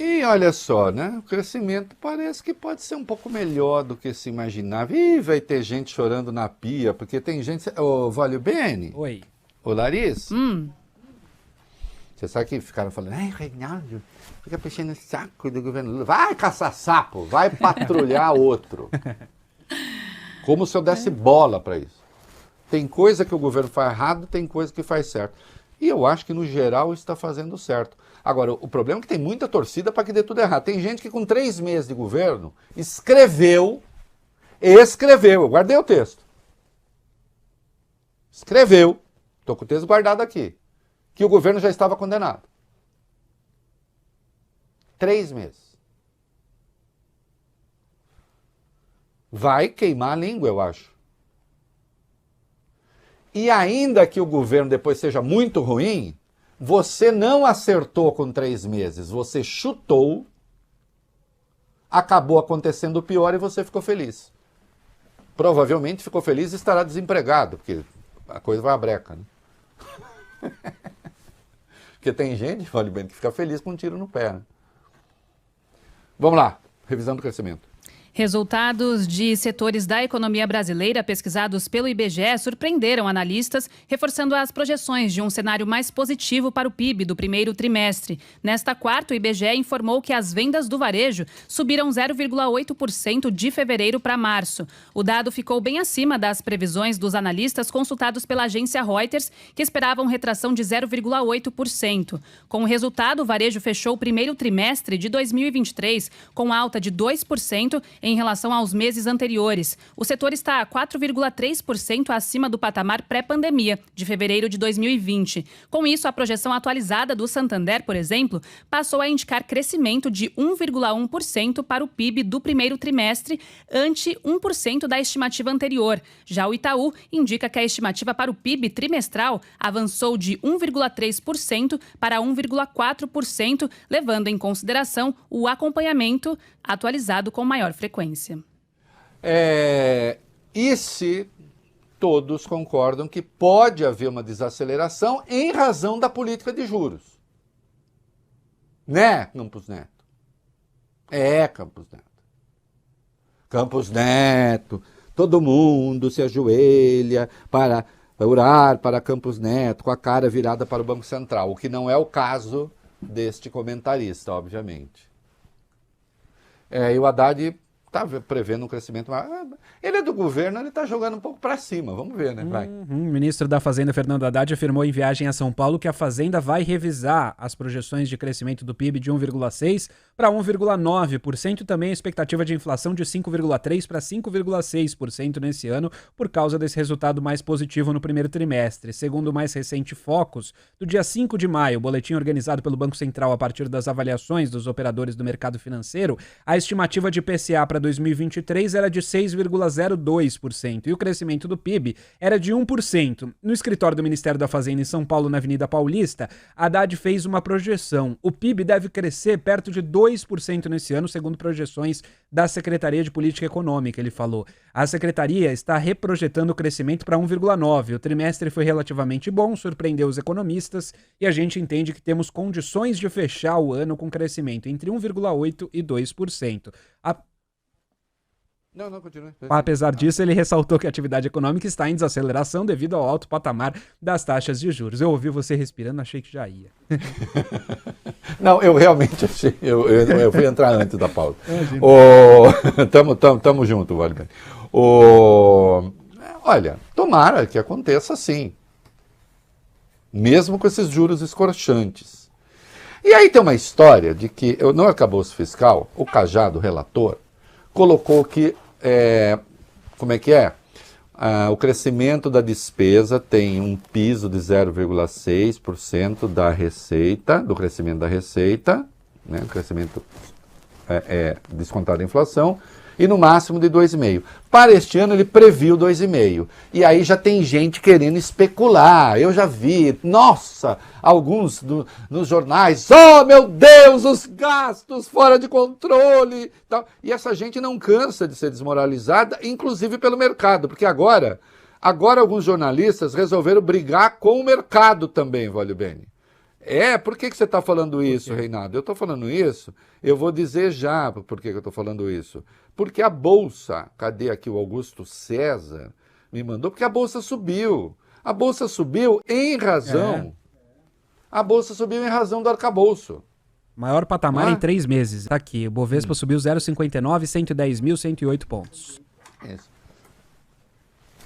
E olha só, né? O crescimento parece que pode ser um pouco melhor do que se imaginava. Ih, vai ter gente chorando na pia, porque tem gente. Ô, Valio Bene, Oi. ô Larissa, Hum, você sabe que ficaram falando, ai, Reinaldo, fica puxando o saco do governo Lula. Vai caçar sapo, vai patrulhar outro. Como se eu desse bola para isso. Tem coisa que o governo faz errado, tem coisa que faz certo. E eu acho que, no geral, está fazendo certo. Agora, o problema é que tem muita torcida para que dê tudo errado. Tem gente que, com 3 meses de governo, escreveu, eu guardei o texto. Escreveu, estou com o texto guardado aqui, que o governo já estava condenado. 3 meses. Vai queimar a língua, eu acho. E ainda que o governo depois seja muito ruim, você não acertou com 3 meses, você chutou, acabou acontecendo o pior e você ficou feliz. Provavelmente ficou feliz e estará desempregado, porque a coisa vai à breca, né? Porque tem gente, olha bem, que fica feliz com um tiro no pé, né? Vamos lá, revisão do crescimento. resultados de setores da economia brasileira pesquisados pelo IBGE surpreenderam analistas, reforçando as projeções de um cenário mais positivo para o PIB do primeiro trimestre. Nesta quarta, o IBGE informou que as vendas do varejo subiram 0,8% de fevereiro para março. O dado ficou bem acima das previsões dos analistas consultados pela agência Reuters, que esperavam retração de 0,8%. Com o resultado, o varejo fechou o primeiro trimestre de 2023 com alta de 2% em relação aos meses anteriores. O setor está 4,3% acima do patamar pré-pandemia, de fevereiro de 2020. Com isso, a projeção atualizada do Santander, por exemplo, passou a indicar crescimento de 1,1% para o PIB do primeiro trimestre, ante 1% da estimativa anterior. Já o Itaú indica que a estimativa para o PIB trimestral avançou de 1,3% para 1,4%, levando em consideração o acompanhamento atualizado com maior frequência. E se todos concordam que pode haver uma desaceleração em razão da política de juros? Né, Campos Neto? Campos Neto. Campos Neto, todo mundo se ajoelha para orar para Campos Neto, com a cara virada para o Banco Central, o que não é o caso deste comentarista, obviamente. E o Haddad está prevendo um crescimento maior. Ele é do governo, ele está jogando um pouco para cima. Vamos ver, né? Vai. O ministro da Fazenda, Fernando Haddad, afirmou em viagem a São Paulo que a Fazenda vai revisar as projeções de crescimento do PIB de 1,6% para 1,9%, também a expectativa de inflação de 5,3% para 5,6% nesse ano, por causa desse resultado mais positivo no primeiro trimestre. Segundo o mais recente Focus, do dia 5 de maio, boletim organizado pelo Banco Central a partir das avaliações dos operadores do mercado financeiro, a estimativa de IPCA para 2023 era de 6,02% e o crescimento do PIB era de 1%. No escritório do Ministério da Fazenda em São Paulo, na Avenida Paulista, Haddad fez uma projeção. O PIB deve crescer perto de 2% nesse ano, segundo projeções da Secretaria de Política Econômica, ele falou. A Secretaria está reprojetando o crescimento para 1,9%. O trimestre foi relativamente bom, surpreendeu os economistas e a gente entende que temos condições de fechar o ano com crescimento entre 1,8% e 2%. Não, continue. Apesar disso, ele ressaltou que a atividade econômica está em desaceleração devido ao alto patamar das taxas de juros. Eu ouvi você respirando, achei que já ia. Não, eu realmente achei. Eu fui entrar antes da pausa. Tamo junto, Wagner. Olha, tomara que aconteça assim. Mesmo com esses juros escorchantes. E aí tem uma história de que, no arcabouço fiscal, o Cajado, relator, colocou que, o crescimento da despesa tem um piso de 0,6% da receita, do crescimento da receita, né, o crescimento descontado da inflação, e no máximo de 2,5%. Para este ano ele previu 2,5%. E aí já tem gente querendo especular. Eu já vi, nossa, alguns nos jornais, oh meu Deus, os gastos fora de controle. Tal. E essa gente não cansa de ser desmoralizada, inclusive pelo mercado, porque agora alguns jornalistas resolveram brigar com o mercado também, Valio Bene. Por que você está falando isso, Reinaldo? Eu estou falando isso, eu vou dizer já por que eu estou falando isso. Porque a Bolsa, cadê aqui o Augusto César, me mandou, porque a Bolsa subiu. A Bolsa subiu em razão. A Bolsa subiu em razão do arcabouço. Maior patamar em 3 meses. Tá aqui, o Bovespa subiu 0,59, 110.108 pontos. Isso.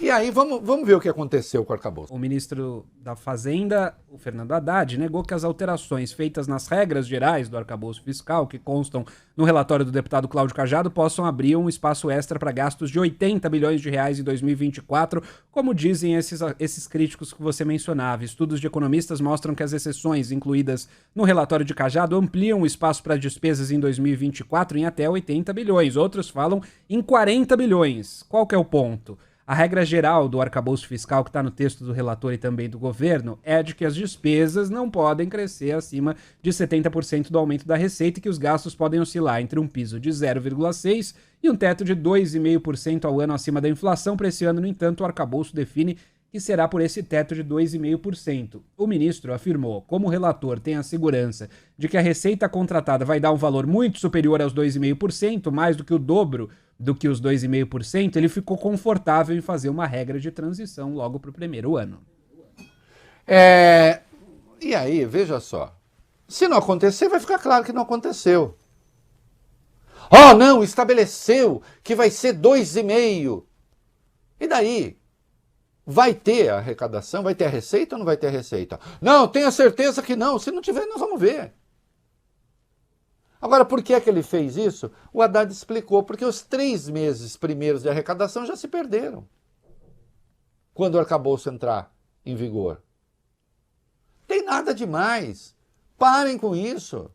E aí, vamos ver o que aconteceu com o arcabouço. O ministro da Fazenda, o Fernando Haddad, negou que as alterações feitas nas regras gerais do arcabouço fiscal, que constam no relatório do deputado Cláudio Cajado, possam abrir um espaço extra para gastos de 80 bilhões de reais em 2024, como dizem esses críticos que você mencionava. Estudos de economistas mostram que as exceções incluídas no relatório de Cajado ampliam o espaço para despesas em 2024 em até 80 bilhões. Outros falam em 40 bilhões. Qual que é o ponto? A regra geral do arcabouço fiscal, que está no texto do relator e também do governo, é de que as despesas não podem crescer acima de 70% do aumento da receita e que os gastos podem oscilar entre um piso de 0,6% e um teto de 2,5% ao ano acima da inflação. Para esse ano, no entanto, o arcabouço define que será por esse teto de 2,5%. O ministro afirmou, como o relator tem a segurança de que a receita contratada vai dar um valor muito superior aos 2,5%, mais do que o dobro do que os 2,5%, ele ficou confortável em fazer uma regra de transição logo para o primeiro ano. E aí, veja só, se não acontecer, vai ficar claro que não aconteceu. Não, estabeleceu que vai ser 2,5%. E daí? Vai ter a arrecadação, vai ter a receita ou não vai ter a receita? Não, tenha certeza que não. Se não tiver, nós vamos ver. Agora, por que é que ele fez isso? O Haddad explicou, porque os 3 meses primeiros de arrecadação já se perderam. Quando o arcabouço entrar em vigor. Tem nada demais. Parem com isso.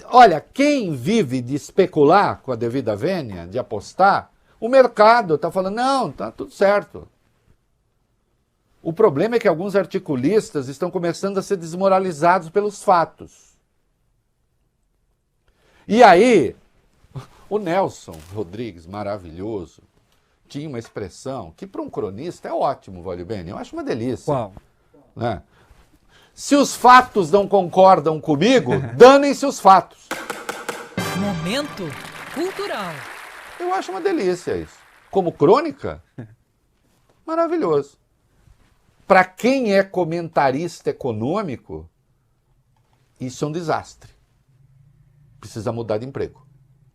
Olha, quem vive de especular com a devida vênia, de apostar, o mercado está falando, não, está tudo certo. O problema é que alguns articulistas estão começando a ser desmoralizados pelos fatos. E aí, o Nelson Rodrigues, maravilhoso, tinha uma expressão que para um cronista é ótimo, Valio Bene, eu acho uma delícia. Qual? Né? Se os fatos não concordam comigo, danem-se os fatos. Momento cultural. Eu acho uma delícia isso. Como crônica, maravilhoso. Para quem é comentarista econômico, isso é um desastre. Precisa mudar de emprego.